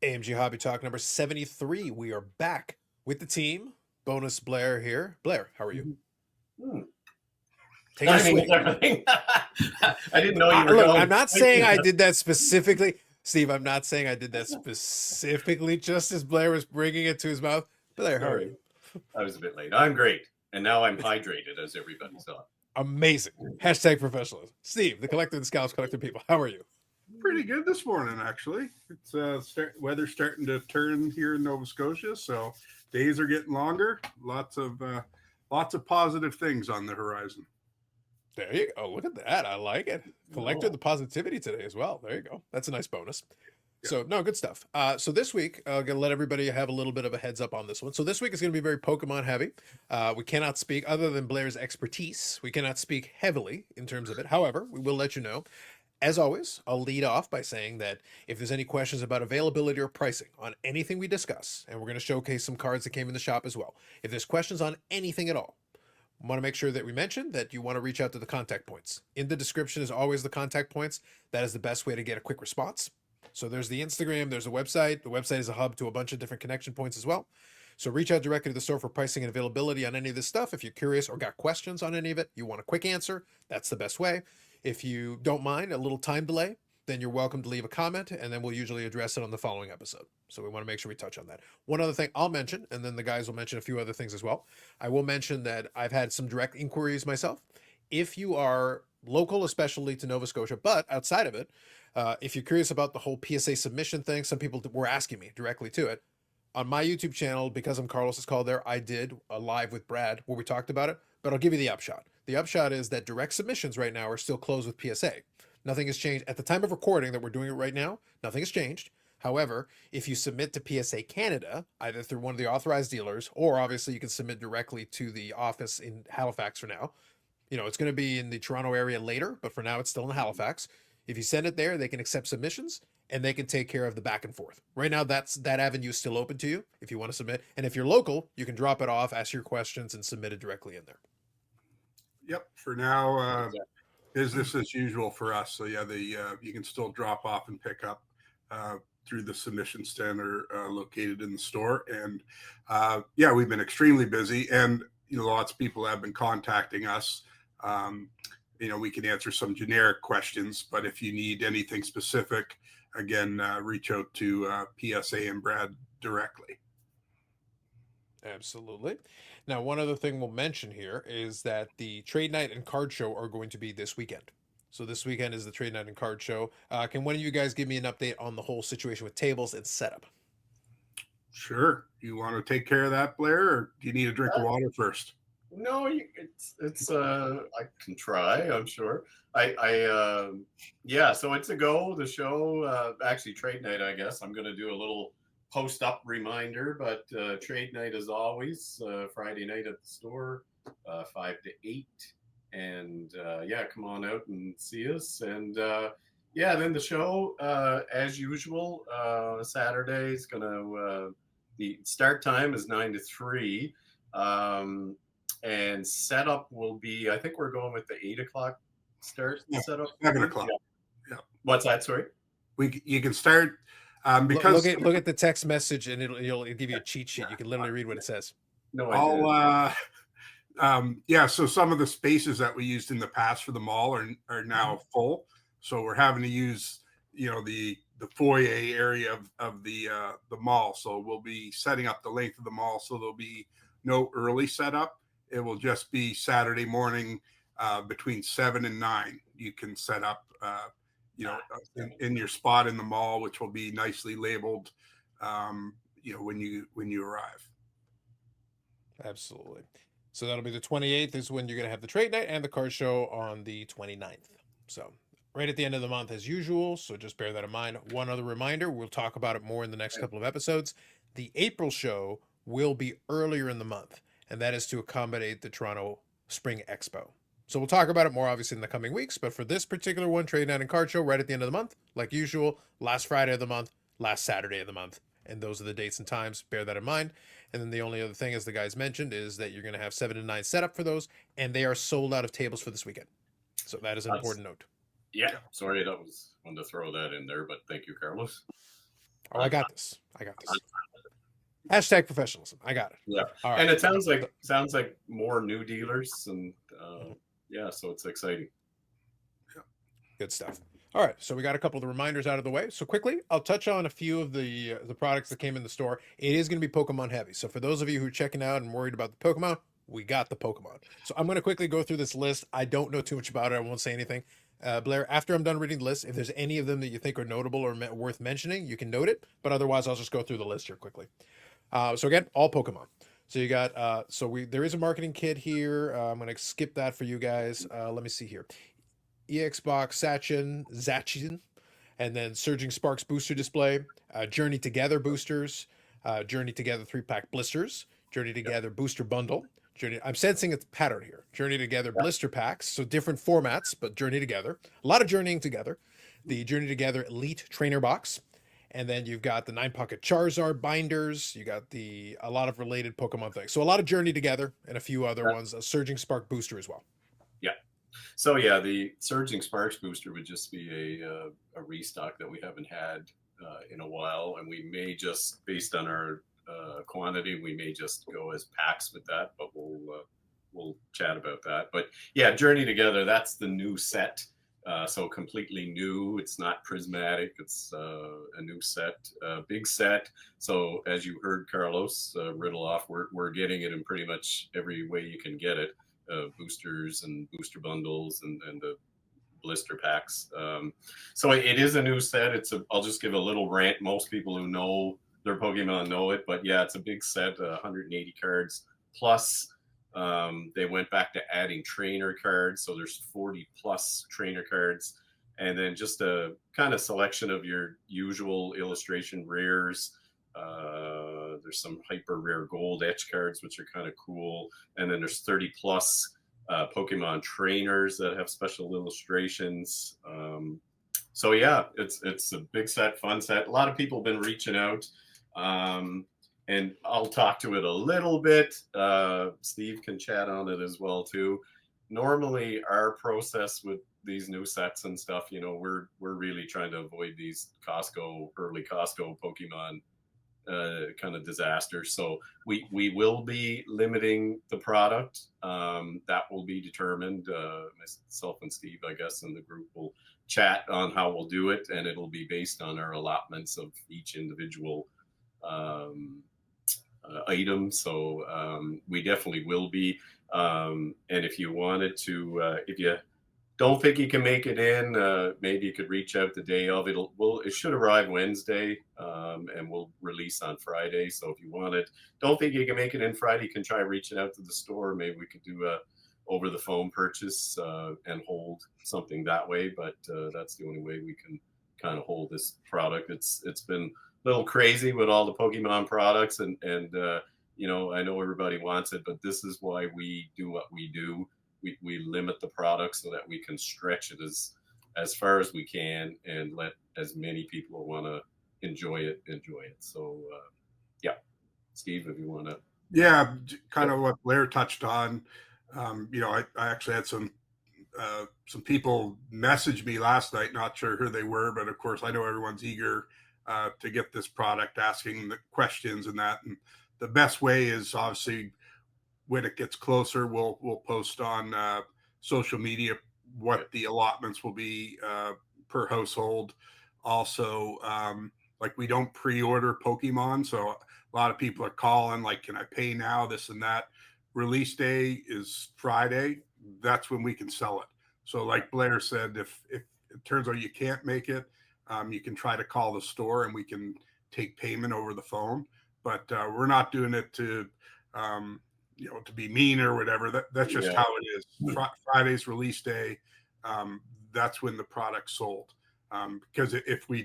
AMG Hobby Talk number 73. We are back with the team. Bonus Blair here. Blair, how are you? Hmm. Taking a Timing is swig. everything. I didn't know you were Look, going. I'm not saying I did that specifically. Steve, I'm not saying I did that specifically just as Blair was bringing it to his mouth. Blair, how are Sorry, you? I was a bit late. I'm great, and now I'm hydrated, as everybody saw. Amazing. Hashtag professionalism. Steve, the collector and scalps collector people, how are you? Pretty good this morning, actually. It's weather starting to turn here in Nova Scotia, so days are getting longer. Lots of positive things on the horizon. There you go. Look at that. I like it. Collected Oh. the positivity today as well. There you go. That's a nice bonus. Yeah. So, no, good stuff. So this week, I'm going to let everybody have a little bit of a heads up on this one. So this week is going to be very Pokemon heavy. We cannot speak, other than Blair's expertise, we cannot speak heavily in terms of it. However, we will let you know. As always, I'll lead off by saying that if there's any questions about availability or pricing on anything we discuss, and we're going to showcase some cards that came in the shop as well. If there's questions on anything at all, want to make sure that we mention that you want to reach out to the contact points. In the description is always the contact points. That is the best way to get a quick response. So there's the Instagram, there's a website. The website is a hub to a bunch of different connection points as well. So reach out directly to the store for pricing and availability on any of this stuff. If you're curious or got questions on any of it, you want a quick answer, that's the best way. If you don't mind a little time delay, then you're welcome to leave a comment, and then we'll usually address it on the following episode. So we want to make sure we touch on that. One other thing I'll mention, and then the guys will mention a few other things as well. I will mention that I've had some direct inquiries myself. If you are local, especially to Nova Scotia, but outside of it, if you're curious about the whole PSA submission thing, some people were asking me directly to it. On my YouTube channel, because I'm Carlos's call there, I did a live with Brad where we talked about it, but I'll give you the upshot. The upshot is that direct submissions right now are still closed with PSA. Nothing has changed. At the time of recording that we're doing it right now, nothing has changed. However, if you submit to PSA Canada, either through one of the authorized dealers, or obviously you can submit directly to the office in Halifax for now. You know, it's going to be in the Toronto area later, but for now it's still in Halifax. If you send it there, they can accept submissions and they can take care of the back and forth. Right now, that avenue is still open to you if you want to submit. And if you're local, you can drop it off, ask your questions, and submit it directly in there. Yep. For now, business as usual for us. So yeah, you can still drop off and pick up through the submission center located in the store. And yeah, we've been extremely busy, and lots of people have been contacting us. We can answer some generic questions, but if you need anything specific, again, reach out to PSA and Brad directly. Absolutely. Now, one other thing we'll mention here is that the trade night and card show are going to be this weekend. So this weekend is the trade night and card show. Can one of you guys give me an update on the whole situation with tables and setup? Sure. You want to take care of that, Blair, or do you need a drink of water first? No, it's I can try. I'm sure. Yeah. So it's a go. The show, actually, trade night. I guess I'm going to do a little post-up reminder, but trade night as always, Friday night at the store, 5 to 8, and yeah, come on out and see us. And yeah, then the show, as usual, Saturday is going to the start time is 9 to 3. And setup will be, I think we're going with the 8 o'clock start setup. 7 o'clock. Yeah. What's that? Sorry. You can start because look at the text message, and it'll give you a cheat sheet. You can literally read what it says. No, yeah. So some of the spaces that we used in the past for the mall are now full. So we're having to use the foyer area of the mall. So we'll be setting up the length of the mall. So there'll be no early setup. It will just be Saturday morning between 7 and 9. You can set up, in your spot in the mall, which will be nicely labeled, when you arrive. Absolutely. So that'll be the 28th is when you're going to have the trade night and the card show on the 29th. So right at the end of the month as usual. So just bear that in mind. One other reminder, we'll talk about it more in the next couple of episodes. The April show will be earlier in the month, and that is to accommodate the Toronto Spring Expo. So we'll talk about it more obviously in the coming weeks, but for this particular one, trade night and card show, right at the end of the month, like usual, last Friday of the month, last Saturday of the month. And those are the dates and times. Bear that in mind. And then the only other thing, as the guys mentioned, is that you're going to have 7 and 9 set up for those, and they are sold out of tables for this weekend. So that is an important note. Yeah. Sorry, that was wanted to throw that in there, but thank you, Carlos. Oh, I got this. Hashtag professionalism. I got it. Yeah, All right. and it sounds like more new dealers, and Mhm. yeah, so it's exciting. Good stuff. All right, so we got a couple of the reminders out of the way. So quickly, I'll touch on a few of the products that came in the store. It is going to be Pokemon heavy. So for those of you who are checking out and worried about the Pokemon, we got the Pokemon. So I'm going to quickly go through this list. I don't know too much about it. I won't say anything. Blair, after I'm done reading the list, if there's any of them that you think are notable or worth mentioning, you can note it. But otherwise, I'll just go through the list here quickly. So again, all Pokemon. So you got there is a marketing kit here. I'm going to skip that for you guys. Let me see here. EX Box Zachin, and then Surging Sparks booster display, Journey Together boosters, Journey Together 3-pack blisters, Journey Together booster bundle. I'm sensing a pattern here. Journey Together blister packs, so different formats, but Journey Together. A lot of journeying together. The Journey Together Elite Trainer Box, and then you've got the 9-pocket Charizard binders. You got a lot of related Pokemon things. So a lot of Journey Together and a few other ones. A Surging Spark booster as well. Yeah. So yeah, the Surging Sparks booster would just be a restock that we haven't had in a while, and we may just, based on our quantity, we may just go as packs with that, but we'll chat about that. But yeah, Journey Together, that's the new set. So completely new. It's not prismatic. It's a new set, big set. So as you heard Carlos riddle off, we're getting it in pretty much every way you can get it. Boosters and booster bundles and the blister packs. So it is a new set. I'll just give a little rant. Most people who know their Pokemon know it, but yeah, it's a big set, 180 cards plus. They went back to adding trainer cards, so there's 40 plus trainer cards, and then just a kind of selection of your usual illustration rares. There's some hyper rare gold etch cards, which are kind of cool, and then there's 30 plus Pokemon trainers that have special illustrations. So yeah, it's a big set, fun set. A lot of people have been reaching out. And I'll talk to it a little bit. Steve can chat on it as well too. Normally, our process with these new sets and stuff, we're really trying to avoid these early Costco Pokemon kind of disasters. So we will be limiting the product. That will be determined. Myself and Steve, I guess, and the group will chat on how we'll do it, and it'll be based on our allotments of each individual item. So we definitely will be. And if you wanted to, if you don't think you can make it in, maybe you could reach out the day of. It should arrive Wednesday, and we'll release on Friday. So if you don't think you can make it in Friday, you can try reaching out to the store. Maybe we could do a over the phone purchase and hold something that way. But that's the only way we can kind of hold this product. It's been little crazy with all the Pokemon products, and I know everybody wants it, but this is why we do what we do. We limit the product so that we can stretch it as far as we can and let as many people who want to enjoy it. So yeah, Steve, if you want to. Yeah, kind of what Blair touched on. I actually had some people message me last night, not sure who they were, but of course I know everyone's eager to get this product, asking the questions and that. And the best way is obviously when it gets closer, we'll post on social media what the allotments will be per household. Also, like we don't pre-order Pokemon, so a lot of people are calling like, can I pay now, this and that. Release day is Friday. That's when we can sell it. So like Blair said, if it turns out you can't make it, you can try to call the store and we can take payment over the phone. But we're not doing it to be mean or whatever. That's just how it is. Friday's release day. That's when the product's sold. Because if we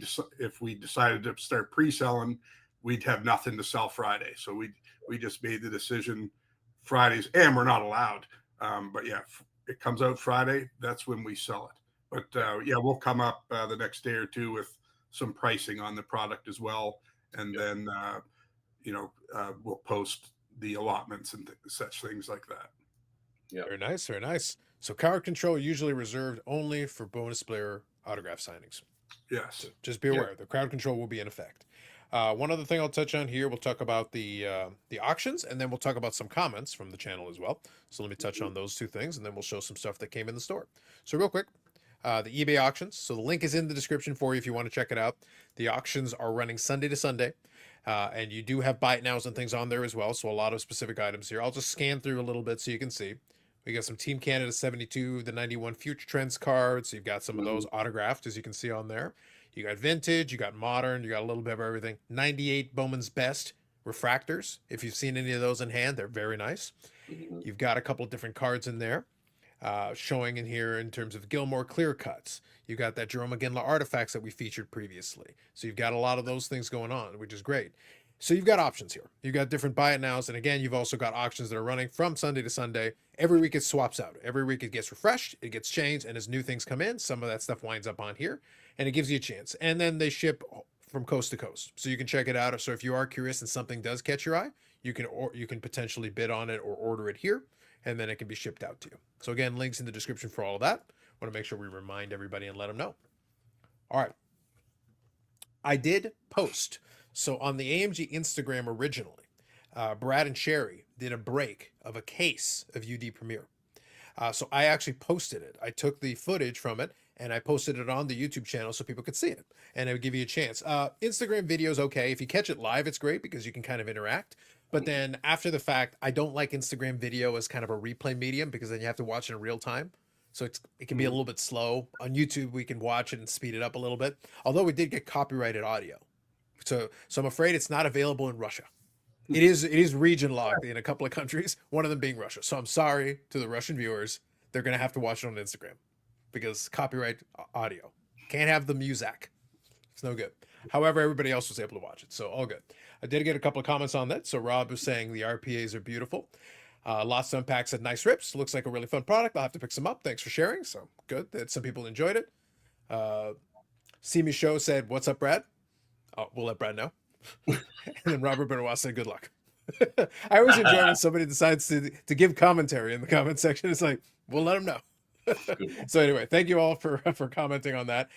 decided to start pre-selling, we'd have nothing to sell Friday. So we just made the decision Fridays, and we're not allowed. But yeah, it comes out Friday. That's when we sell it. But we'll come up the next day or two with some pricing on the product as well, and then we'll post the allotments and such things like that. Yeah, very nice, very nice. So card control usually reserved only for bonus player autograph signings. Yes. So just be aware, the crowd control will be in effect. One other thing I'll touch on here, we'll talk about the auctions, and then we'll talk about some comments from the channel as well. So let me touch on those two things, and then we'll show some stuff that came in the store. So real quick, the eBay auctions. So the link is in the description for you if you want to check it out. The auctions are running Sunday to Sunday. And you do have buy it nows and things on there as well. So a lot of specific items here. I'll just scan through a little bit so you can see. We got some Team Canada 72, the 91 Future Trends cards. You've got some of those autographed, as you can see on there. You got vintage, you got modern, you got a little bit of everything. 98 Bowman's Best refractors. If you've seen any of those in hand, they're very nice. You've got a couple of different cards in there. Showing in here in terms of Gilmore clear cuts. You got that Jerome McGinley artifacts that we featured previously. So you've got a lot of those things going on, which is great. So you've got options here. You've got different buy it nows. And again, you've also got auctions that are running from Sunday to Sunday. Every week it swaps out. Every week it gets refreshed, it gets changed. And as new things come in, some of that stuff winds up on here and it gives you a chance. And then they ship from coast to coast. So you can check it out. So if you are curious and something does catch your eye, you can potentially bid on it or order it here, and then it can be shipped out to you. So again, links in the description for all of that. Want to make sure we remind everybody and let them know. All right. I did post. So on the AMG Instagram originally, Brad and Sherry did a break of a case of UD Premier. So I actually posted it. I took the footage from it and I posted it on the YouTube channel so people could see it, and it would give you a chance. Instagram video is okay. If you catch it live, it's great because you can kind of interact. But then after the fact, I don't like Instagram video as kind of a replay medium because then you have to watch it in real time. So it can be a little bit slow. On YouTube, we can watch it and speed it up a little bit. Although we did get copyrighted audio. So I'm afraid it's not available in Russia. It is region locked in a couple of countries, one of them being Russia. So I'm sorry to the Russian viewers. They're going to have to watch it on Instagram because copyright audio. Can't have the music. It's no good. However, everybody else was able to watch it, so all good. I did get a couple of comments on that. So Rob was saying the RPAs are beautiful. Lots of unpacks said nice rips. Looks like a really fun product. I'll have to pick some up. Thanks for sharing. So good that some people enjoyed it. See Me Show said, "What's up, Brad?" Oh, we'll let Brad know. And then Robert Benoit said, "Good luck." I always enjoy when somebody decides to give commentary in the comment section. It's like, we'll let them know. So anyway, thank you all for commenting on that.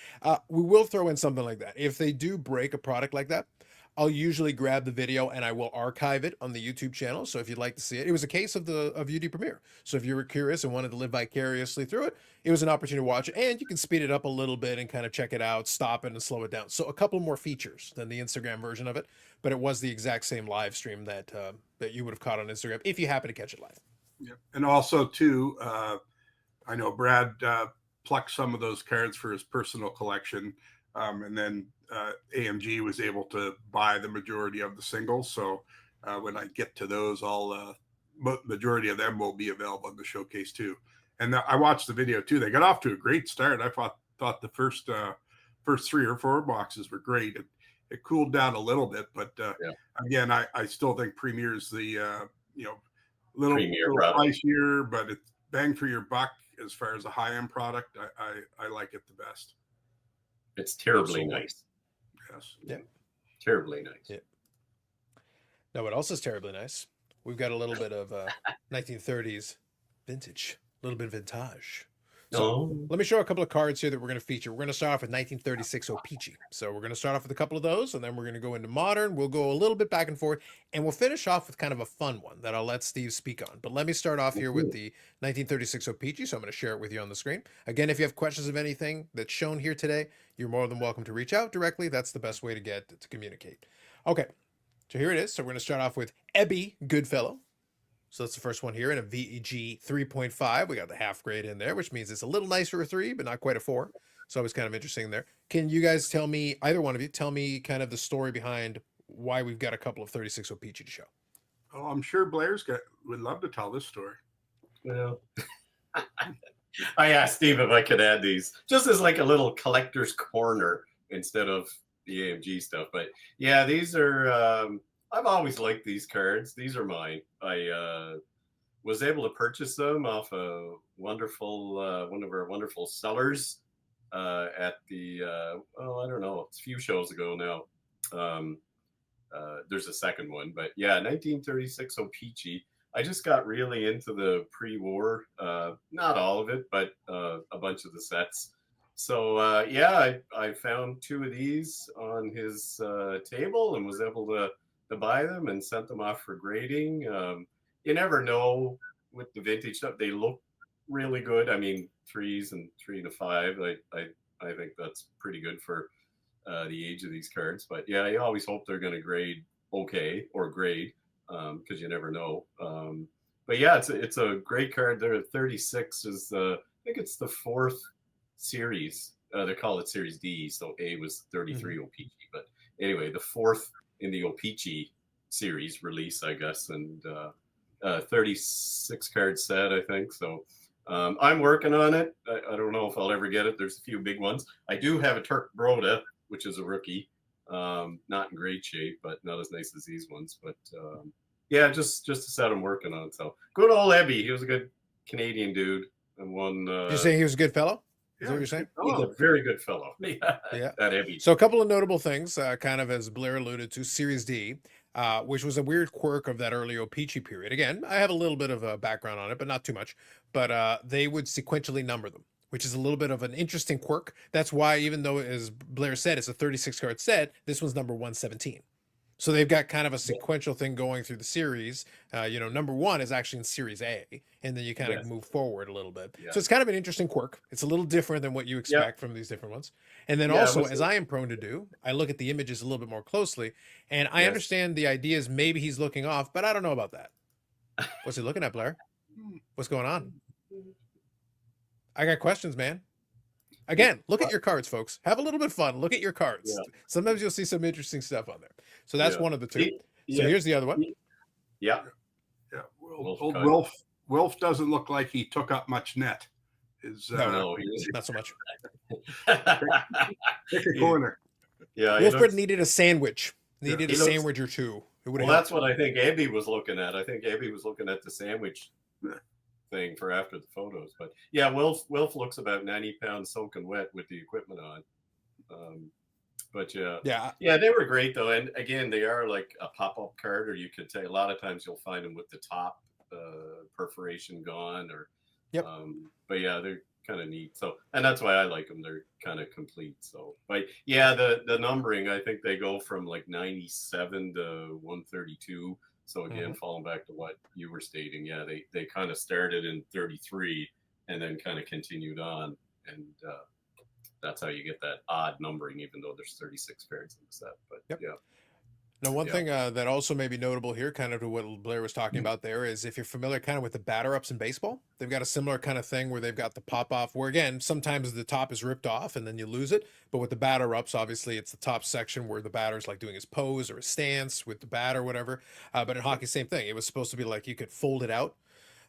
We will throw in something like that. If they do break a product like that, I'll usually grab the video and I will archive it on the YouTube channel. So if you'd like to see it, it was a case of UD Premiere. So if you were curious and wanted to live vicariously through it, it was an opportunity to watch it, and you can speed it up a little bit and kind of check it out, stop it and slow it down. So a couple more features than the Instagram version of it, but it was the exact same live stream that you would have caught on Instagram if you happen to catch it live. Yeah, and also too, I know Brad plucked some of those cards for his personal collection, and then AMG was able to buy the majority of the singles. So when I get to those, majority of them will be available in the showcase too. And I watched the video too. They got off to a great start. I thought the first 3 or 4 boxes were great. It cooled down a little bit, but again, I still think Premier is the little pricier, but it's bang for your buck as far as a high-end product. I like it the best. It's terribly nice. Yes. Yeah. Terribly nice. Yeah. Now, what else is terribly nice? We've got a little bit of 1930s vintage, a little bit of vintage. So let me show a couple of cards here that we're going to feature. We're going to start off with 1936 O-Pee-Chee. So we're going to start off with a couple of those, and then we're going to go into modern. We'll go a little bit back and forth, and we'll finish off with kind of a fun one that I'll let Steve speak on. But let me start off here with the 1936 O-Pee-Chee. So I'm going to share it with you on the screen. Again, if you have questions of anything that's shown here today, you're more than welcome to reach out directly. That's the best way to communicate. Okay, so here it is. So we're going to start off with Ebby Goodfellow. So that's the first one here in a VEG 3.5. We got the half grade in there, which means it's a little nicer a 3, but not quite a 4. So it was kind of interesting there. Can you guys tell me, either one of you, tell me kind of the story behind why we've got a couple of 36 O-Pee-Chee to show? Oh, I'm sure would love to tell this story. Well, I asked Steve if I could add these just as like a little collector's corner instead of the AMG stuff. But yeah, these are... I've always liked these cards. These are mine. I was able to purchase them off a wonderful, one of our wonderful sellers at the, I don't know, it's a few shows ago now. There's a second one, but yeah, 1936 O-Pee-Chee. I just got really into the pre-war, not all of it, but a bunch of the sets. So yeah, I found 2 of these on his table and was able to buy them and sent them off for grading. You never know with the vintage stuff; they look really good. I mean, 3s and 3 to 5. I think that's pretty good for the age of these cards. But yeah, you always hope they're going to grade okay or grade because you never know. But yeah, it's a great card. There, 36 is I think it's the 4th series. They call it Series D, so A was 33 OPG. But anyway, the 4th in the OPG series release, I guess, and 36 card set, I think. So I'm working on it. I don't know if I'll ever get it. There's a few big ones. I do have a Turk Broda, which is a rookie. Not in great shape, but not as nice as these ones. But yeah, just a set I'm working on. So good old Ebby. He was a good Canadian dude and one. You're saying he was a good fellow? Is that what you're saying? He's a very good fellow. Yeah. That Ebby. So a couple of notable things, kind of as Blair alluded to, Series D, which was a weird quirk of that early OPG period. Again, I have a little bit of a background on it, but not too much. But they would sequentially number them, which is a little bit of an interesting quirk. That's why, even though, as Blair said, it's a 36 card set, this one's number 117. So they've got kind of a sequential thing going through the series. Number 1 is actually in Series A, and then you kind of move forward a little bit. Yeah. So it's kind of an interesting quirk. It's a little different than what you expect from these different ones. And then also, as I am prone to do, I look at the images a little bit more closely, and I understand the idea is maybe he's looking off, but I don't know about that. What's he looking at, Blair? What's going on? I got questions, man. Again, look at your cards, folks. Have a little bit of fun. Look at your cards. Yeah. Sometimes you'll see some interesting stuff on there. So that's one of the 2. So here's the other one. Yeah. Old Wilf doesn't look like he took up much net. No, not so much. Pick a corner. Yeah. Wilfred needed a sandwich. Needed a sandwich or 2. Well, that's what I think Abby was looking at. I think Abby was looking at the sandwich thing for after the photos. But yeah, Wilf looks about 90 pounds soaking wet with the equipment on. But yeah, they were great though. And again, they are like a pop-up card, or you could say a lot of times you'll find them with the top perforation gone, or but yeah, they're kind of neat. So, and that's why I like them. They're kind of complete. So, but yeah, the numbering, I think they go from like 97 to 132. So again, falling back to what you were stating, yeah, they kind of started in 33 and then kind of continued on, and that's how you get that odd numbering, even though there's 36 cards in the set. But yeah. Now, one thing that also may be notable here, kind of to what Blair was talking about there, is if you're familiar kind of with the batter ups in baseball, they've got a similar kind of thing where they've got the pop off, where again, sometimes the top is ripped off and then you lose it. But with the batter ups, obviously it's the top section where the batter's like doing his pose or his stance with the bat or whatever. But in hockey, same thing. It was supposed to be like you could fold it out.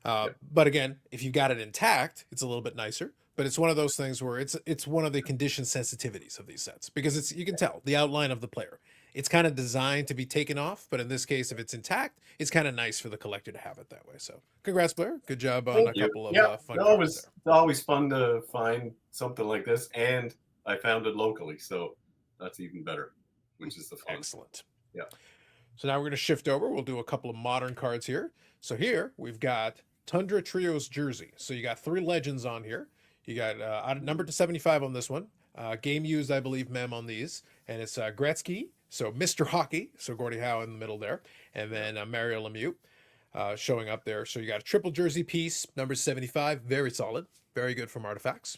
But again, if you got it intact, it's a little bit nicer. But it's one of those things where it's one of the condition sensitivities of these sets, because you can tell the outline of the player. It's kind of designed to be taken off, but in this case, if it's intact, it's kind of nice for the collector to have it that way. So congrats, Blair. Good job on Thank a couple you. of fun cards it's always fun to find something like this, and I found it locally, so that's even better, which is the fun. Excellent. Yeah. So now we're going to shift over. We'll do a couple of modern cards here. So here we've got Tundra Trios jersey. So you got 3 legends on here. You got number to 75 on this one. Game used, I believe, mem on these. And it's Gretzky, so Mr. Hockey, so Gordie Howe in the middle there. And then Mario Lemieux showing up there. So you got a triple jersey piece, number 75, very solid. Very good from Artifacts.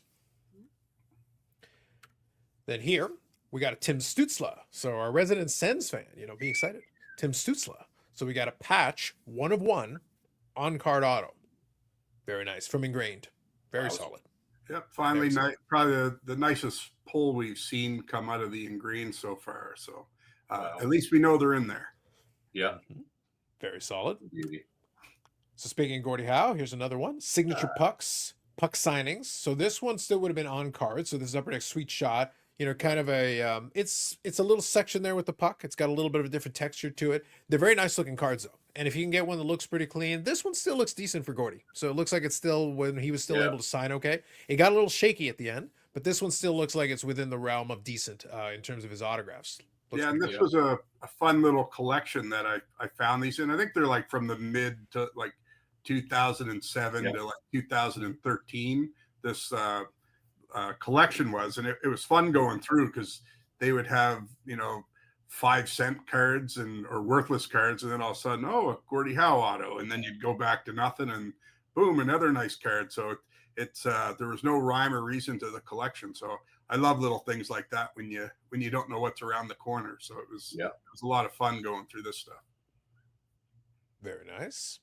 Then here, we got a Tim Stützle. So our resident Sens fan, be excited. Tim Stützle. So we got a patch, 1 of 1, on-card auto. Very nice, from Ingrained. Very solid. Yep, finally, probably the nicest pull we've seen come out of the Ingrained so far. So at least we know they're in there. Yeah. Very solid. Beauty. So speaking of Gordie Howe, here's another one. Signature pucks, puck signings. So this one still would have been on card. So this is Upper Deck Sweet Shot. Kind of a, it's a little section there with the puck. It's got a little bit of a different texture to it. They're very nice looking cards though. And if you can get one that looks pretty clean, this one still looks decent for Gordie. So it looks like it's still, when he was still able to sign okay. It got a little shaky at the end, but this one still looks like it's within the realm of decent in terms of his autographs. And this was a fun little collection that I found these in. I think they're like from the mid to like 2007 to like 2013. This collection was, and it was fun going through because they would have 5-cent cards or worthless cards, and then all of a sudden, oh, a Gordie Howe auto, and then you'd go back to nothing, and boom, another nice card. So it's there was no rhyme or reason to the collection. So I love little things like that when you don't know what's around the corner. So it was a lot of fun going through this stuff. Very nice.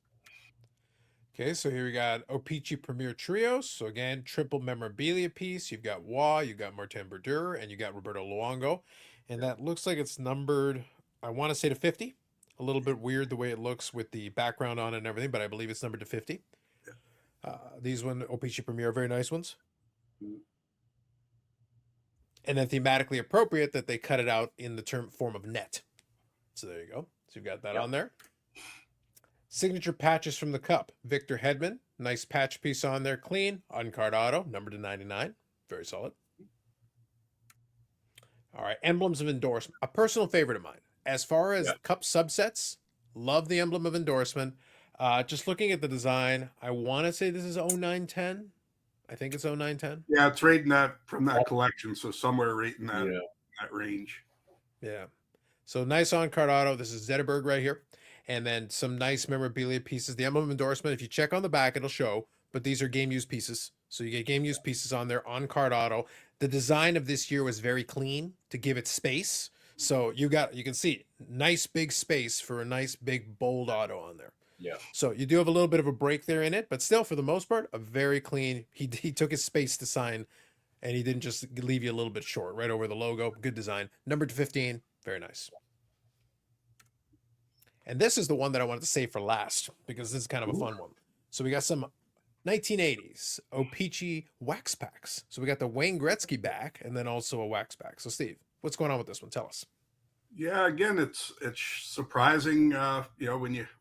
Okay, so here we got O-Pee-Chee Premier Trios. So again, triple memorabilia piece. You've got Waugh, you've got Martin Brodeur, and you got Roberto Luongo. And that looks like it's numbered, I want to say to 50. A little bit weird the way it looks with the background on it and everything, but I believe it's numbered to 50. These one, O-Pee-Chee Premier, are very nice ones. And then thematically appropriate that they cut it out in the form of net. So there you go. So you've got that on there. Signature patches from the Cup. Victor Hedman, nice patch piece on there, clean. On-card auto, numbered to 99. Very solid. All right, emblems of endorsement. A personal favorite of mine. As far as Cup subsets, love the emblem of endorsement. Just looking at the design, I want to say this is 0910. I think it's 0910. Yeah, it's right in that from that collection, so somewhere right in that range. Yeah. So nice on-card auto. This is Zetterberg right here. And then some nice memorabilia pieces. The emblem of endorsement, if you check on the back, it'll show. But these are game-used pieces. So you get game-used pieces on there, on-card auto. The design of this year was very clean to give it space. So you can see nice big space for a nice big bold auto on there. Yeah. So you do have a little bit of a break there in it, but still, for the most part, a very clean. He took his space to sign, and he didn't just leave you a little bit short right over the logo. Good design. Numbered to 15. Very nice. And this is the one that I wanted to save for last because this is kind of a fun one. So we got some 1980s O-Pee-Chee wax packs. So we got the Wayne Gretzky back and then also a wax pack. So Steve, what's going on with this one? Tell us. Yeah, again, it's surprising,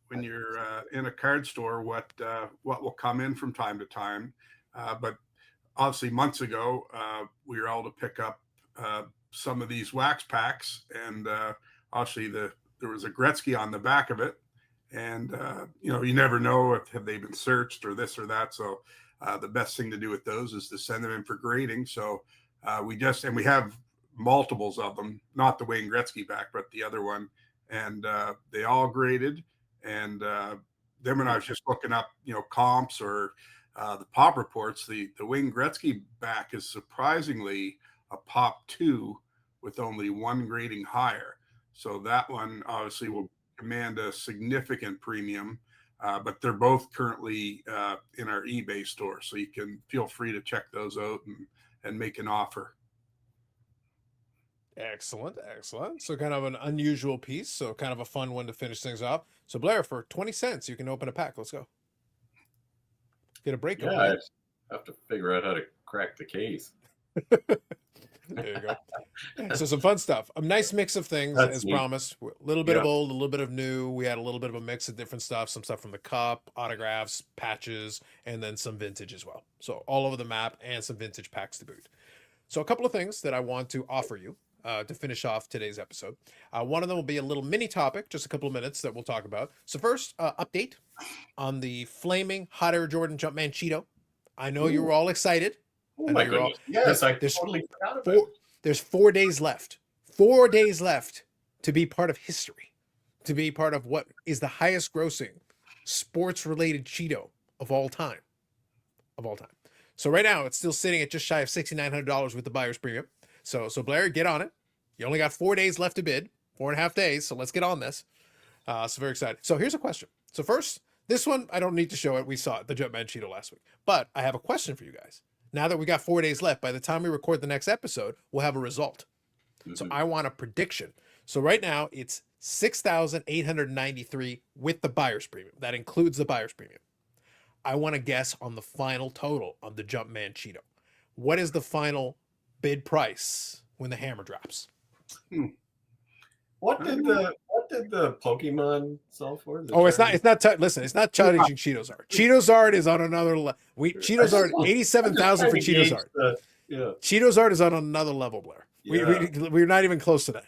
when you're in a card store, what will come in from time to time. But obviously, months ago, we were able to pick up some of these wax packs, and obviously there was a Gretzky on the back of it, and you never know if have they been searched or this or that. So the best thing to do with those is to send them in for grading. So we have multiples of them, not the Wayne Gretzky back, but the other one, and they all graded. And then when I was just looking up, comps or the pop reports, the Wayne Gretzky back is surprisingly a pop 2 with only one grading higher. So that one obviously will command a significant premium, but they're both currently in our eBay store. So you can feel free to check those out and make an offer. Excellent. So kind of an unusual piece. So kind of a fun one to finish things off. So Blair, for 20 cents, you can open a pack. Let's go. Get a break. Yeah, I have to figure out how to crack the case. There you go. Yeah, so some fun stuff. A nice mix of things, as promised. A little bit of old, a little bit of new. We had a little bit of a mix of different stuff. Some stuff from the Cup, autographs, patches, and then some vintage as well. So all over the map and some vintage packs to boot. So a couple of things that I want to offer you to finish off today's episode. One of them will be a little mini topic, just a couple of minutes that we'll talk about. So first, update on the flaming Hot Air Jordan Jumpman Cheeto. I know you were all excited. Oh my goodness. Yes, I totally forgot about it. There's 4 days left. 4 days left to be part of history, to be part of what is the highest grossing sports-related Cheeto of all time. So right now, it's still sitting at just shy of $6,900 with the buyer's premium. So Blair, get on it. You only got 4 days left to bid, 4.5 days. So let's get on this. So very excited. So here's a question. So first, this one, I don't need to show it. We saw it, the Jumpman Cheeto last week. But I have a question for you guys. Now that we got 4 days left, by the time we record the next episode, we'll have a result. So I want a prediction. So right now, it's $6,893 with the buyer's premium. That includes the buyer's premium. I want to guess on the final total of the Jumpman Cheeto. What is the final bid price when the hammer drops? What did the Pokemon sell for? Listen, it's not challenging Cheetos Art. Cheetos Art is on another level. Cheetos Art, 87,000 for Cheetos Art. Cheetos Art is on another level, Blair. We're not even close to that.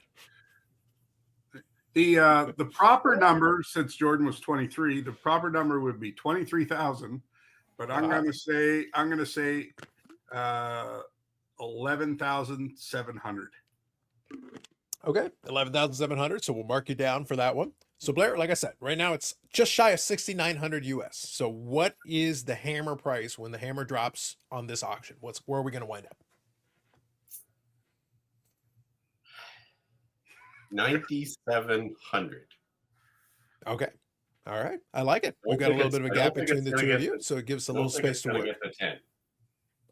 The proper number, since Jordan was 23, the proper number would be 23,000. But I'm going to say 11,700. Okay, 11,700. So we'll mark you down for that one. So Blair, like I said, right now it's just shy of 6,900 US. So what is the hammer price when the hammer drops on this auction? Where are we going to wind up? 9,700. Okay. All right. I like it. We've Don't got a think little bit of a I gap don't think between it's the gonna two of get you, to- so it gives us a don't little think space it's to gonna work. get to 10.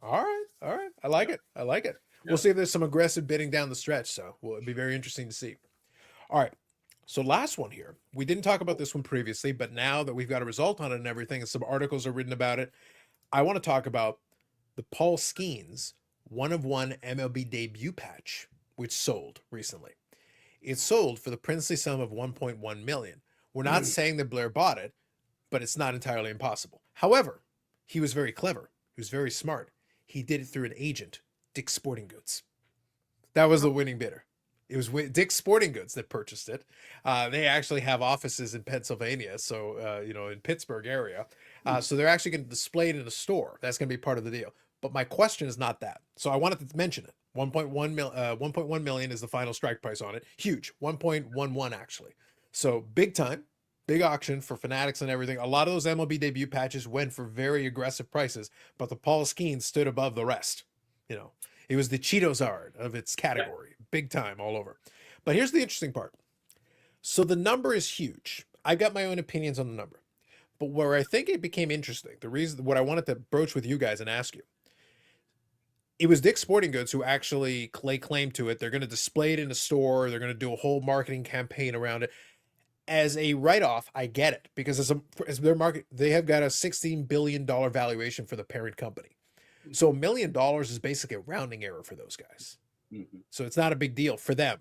All right. All right. I like it. I like it. Yeah. We'll see if there's some aggressive bidding down the stretch. So it'll be very interesting to see. All right. So last one here. We didn't talk about this one previously, but now that we've got a result on it and everything, and some articles are written about it, I want to talk about the Paul Skeens 1-of-1 MLB debut patch, which sold recently. It sold for the princely sum of 1.1 million. We're not saying that Blair bought it, but it's not entirely impossible. However, he was very clever. He was very smart. He did it through an agent, Dick's Sporting Goods. That was the winning bidder. It was Dick's Sporting Goods that purchased it. They actually have offices in Pennsylvania, so in Pittsburgh area. So they're actually going to display it in a store. That's going to be part of the deal. But my question is not that. So I wanted to mention it. 1.1 million is the final strike price on it. Huge. 1.11 actually. So big time. Big auction for fanatics and everything. A lot of those MLB debut patches went for very aggressive prices, but the Paul Skeens stood above the rest. It was the Cheetos of its category. Big time all over. But here's the interesting part. So the number is huge. I've got my own opinions on the number. But where I think it became interesting, what I wanted to broach with you guys and ask you, it was Dick's Sporting Goods who actually lay claim to it. They're going to display it in a store. They're going to do a whole marketing campaign around it. As a write-off, I get it, because as their market, they have got a $16 billion valuation for the parent company. So $1 million is basically a rounding error for those guys. Mhm. So it's not a big deal for them.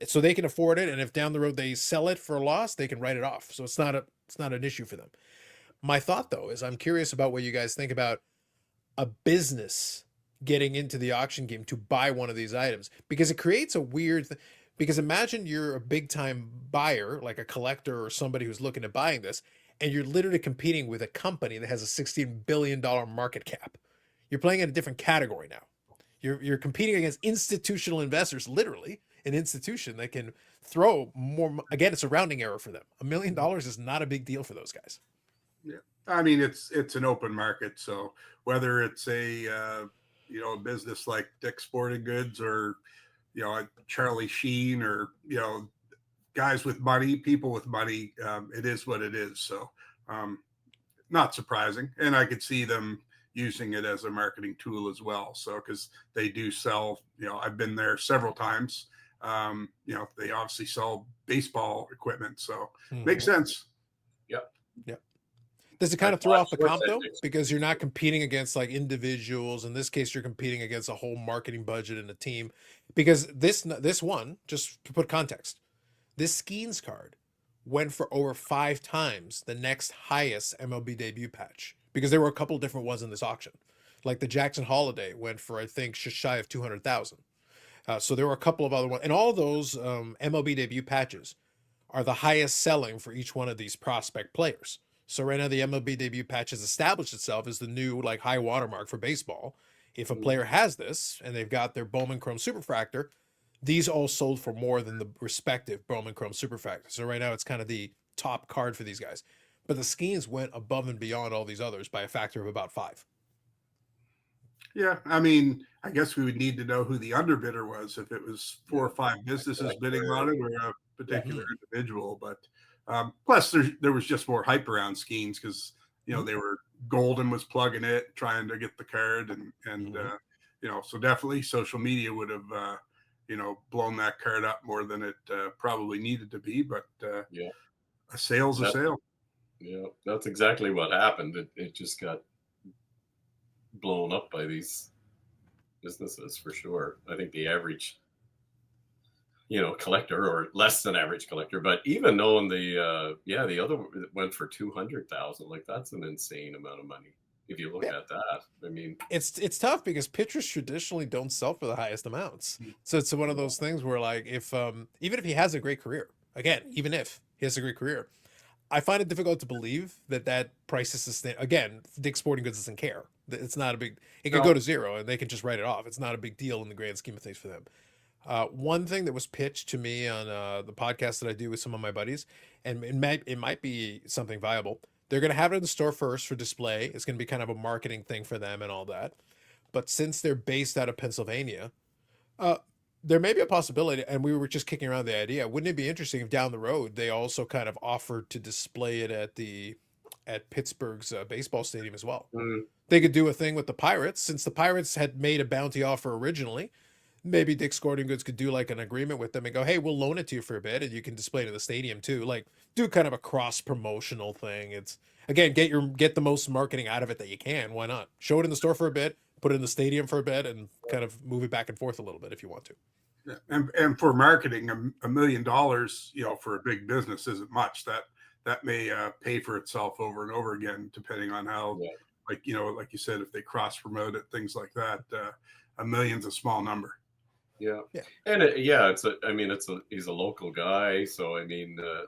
So they can afford it, and if down the road they sell it for a loss, they can write it off. So it's not an issue for them. My thought though is I'm curious about what you guys think about a business getting into the auction game to buy one of these items, because it creates a weird because imagine you're a big time buyer, like a collector or somebody who's looking at buying this, and you're literally competing with a company that has a $16 billion market cap. You're playing in a different category now. You're competing against institutional investors, literally an institution that can throw more. Again, it's a rounding error for them. $1 million is not a big deal for those guys. Yeah, I mean it's an open market, so whether it's a business like Dick's Sporting Goods or Charlie Sheen or guys with money, people with money, it is what it is. So not surprising, and I could see them using it as a marketing tool as well. So because they do sell, I've been there several times. They obviously sell baseball equipment, so makes sense. Yep. Yep. Does it kind of I've throw off watched the comp sports though? ethics. Because you're not competing against like individuals. In this case, you're competing against a whole marketing budget and a team. Because this one, just to put context, this Skeens card went for over 5 times the next highest MLB debut patch. Because there were a couple different ones in this auction. Like the Jackson Holiday went for, I think, just shy of 200,000. So there were a couple of other ones. And all those MLB debut patches are the highest selling for each one of these prospect players. So right now the MLB debut patch has established itself as the new like high watermark for baseball. If a player has this and they've got their Bowman Chrome Superfractor, these all sold for more than the respective Bowman Chrome Superfractor. So right now it's kind of the top card for these guys. But the Skeens went above and beyond all these others by a factor of about 5. Yeah, I mean, I guess we would need to know who the underbidder was, if it was 4 or 5 businesses bidding on it or a particular individual. But plus, there was just more hype around Skeens because they were Goldin was plugging it, trying to get the card, and so definitely social media would have blown that card up more than it probably needed to be. But Yeah. a sale's a sale. Yeah, that's exactly what happened. It just got blown up by these businesses for sure. I think the average, collector or less than average collector, but even knowing the other went for 200,000, like that's an insane amount of money. If you look at that, I mean, it's tough because pitchers traditionally don't sell for the highest amounts. So it's one of those things where like if even if he has a great career, even if he has a great career, I find it difficult to believe that price is sustainable. Again, Dick's Sporting Goods doesn't care. It's not a big. It could No. go to zero, and they can just write it off. It's not a big deal in the grand scheme of things for them. One thing that was pitched to me on the podcast that I do with some of my buddies, and it might be something viable. They're going to have it in the store first for display. It's going to be kind of a marketing thing for them and all that. But since they're based out of Pennsylvania, uh, there may be a possibility, and we were just kicking around the idea. Wouldn't it be interesting if down the road they also kind of offered to display it at Pittsburgh's baseball stadium as well? Mm, They could do a thing with the Pirates, since the Pirates had made a bounty offer originally. Maybe Dick's Sporting Goods could do like an agreement with them and go, "Hey, we'll loan it to you for a bit, and you can display it in the stadium too." Like, do kind of a cross promotional thing. It's again, get the most marketing out of it that you can. Why not? Show it in the store for a bit, put it in the stadium for a bit, and kind of move it back and forth a little bit if you want to. Yeah. And for marketing, $1 million, for a big business isn't much. That may pay for itself over and over again, depending on how, yeah. like you said, if they cross promote it, things like that. $1 million's a small number. Yeah. Yeah. And he's a local guy. So,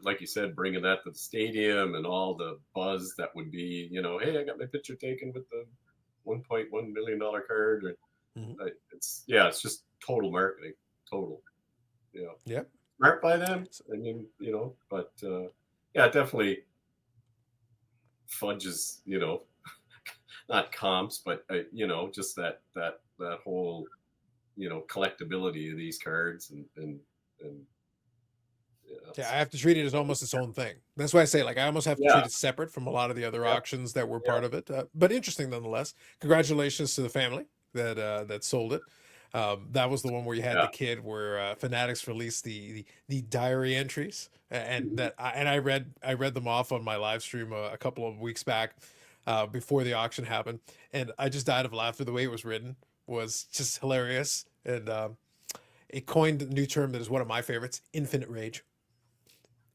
like you said, bringing that to the stadium and all the buzz that would be, hey, I got my picture taken with the $1.1 million card. Or, Mhm. it's just total marketing. Total. Yeah. Yep. Smart by them. But yeah, definitely fudges, not comps, but, just that whole, collectability of these cards and Yeah, I have to treat it as almost its own thing. That's why I say, like, I almost have to Yeah. treat it separate from a lot of the other Yeah. auctions that were Yeah. part of it. But interesting nonetheless. Congratulations to the family that sold it. That was the one where you had Yeah. the kid where Fanatics released the diary entries, and Mhm. I read them off on my live stream a couple of weeks back before the auction happened, and I just died of laughter. The way it was written was just hilarious, and it coined a new term that is one of my favorites: infinite rage.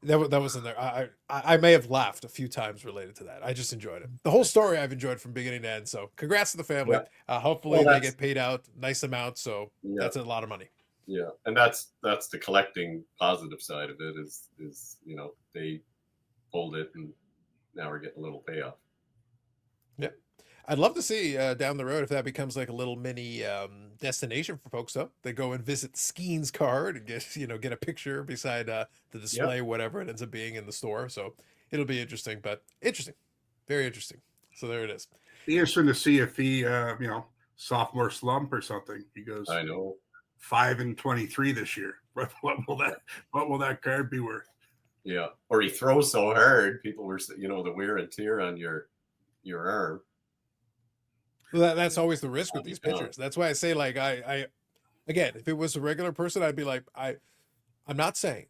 That was in there. I may have laughed a few times related to that. I just enjoyed it. The whole story I've enjoyed from beginning to end. So congrats to the family. Yeah. Hopefully Well, they that's get paid out nice amount. So yeah. that's a lot of money. Yeah, and that's the collecting positive side of it is they pulled it and now we're getting a little payoff. Yeah. I'd love to see down the road if that becomes like a little mini destination for folks though. They go and visit Skeen's card and get a picture beside the display, whatever it ends up being in the store. So it'll be interesting, but interesting. Very interesting. So there it is. Be interesting to see if he sophomore slump or something. He goes I know. 5-23 this year. What will that card be worth? Yeah, or he throws so hard, people were the wear and tear on your arm. Well, that's always the risk with these pictures. That's why I say, like, I again, if it was a regular person, I'd be like, I'm not saying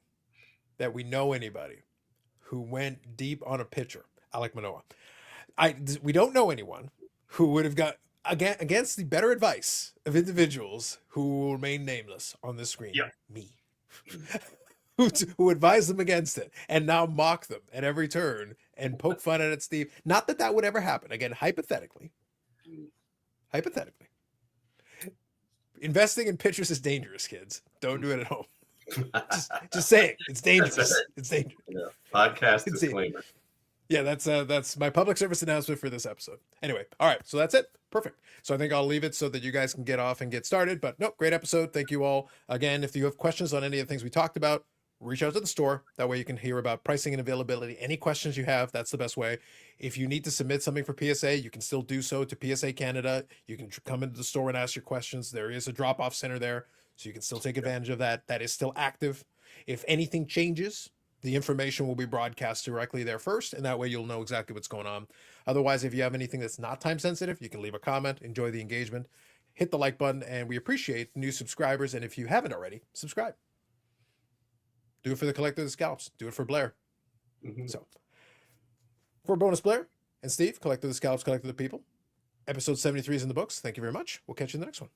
that we know anybody who went deep on a pitcher, Alec Manoa. We don't know anyone who would have got against the better advice of individuals who will remain nameless on this screen. Yeah. Me. who advise them against it and now mock them at every turn and poke fun at it, Steve. Not that that would ever happen. Again, hypothetically. Hypothetically. Investing in pitchers is dangerous, kids. Don't do it at home. just say it. It's dangerous. It's dangerous. Yeah. Podcast It's disclaimer. Yeah, that's my public service announcement for this episode. Anyway, all right, so that's it. Perfect. So I think I'll leave it so that you guys can get off and get started. But no, great episode. Thank you all. Again, if you have questions on any of the things we talked about, reach out to the store. That way you can hear about pricing and availability. Any questions you have, that's the best way. If you need to submit something for PSA, you can still do so to PSA Canada. You can come into the store and ask your questions. There is a drop-off center there, so you can still take advantage of that. That is still active. If anything changes, the information will be broadcast directly there first, and that way you'll know exactly what's going on. Otherwise, if you have anything that's not time sensitive, you can leave a comment, enjoy the engagement, hit the like button, and we appreciate new subscribers. And if you haven't already, subscribe. Do it for the Collector of the Scalps. Do it for Blair. Mhm. So, for Bonus Blair and Steve, Collector of the Scalps, Collector of the People, episode 73 is in the books. Thank you very much. We'll catch you in the next one.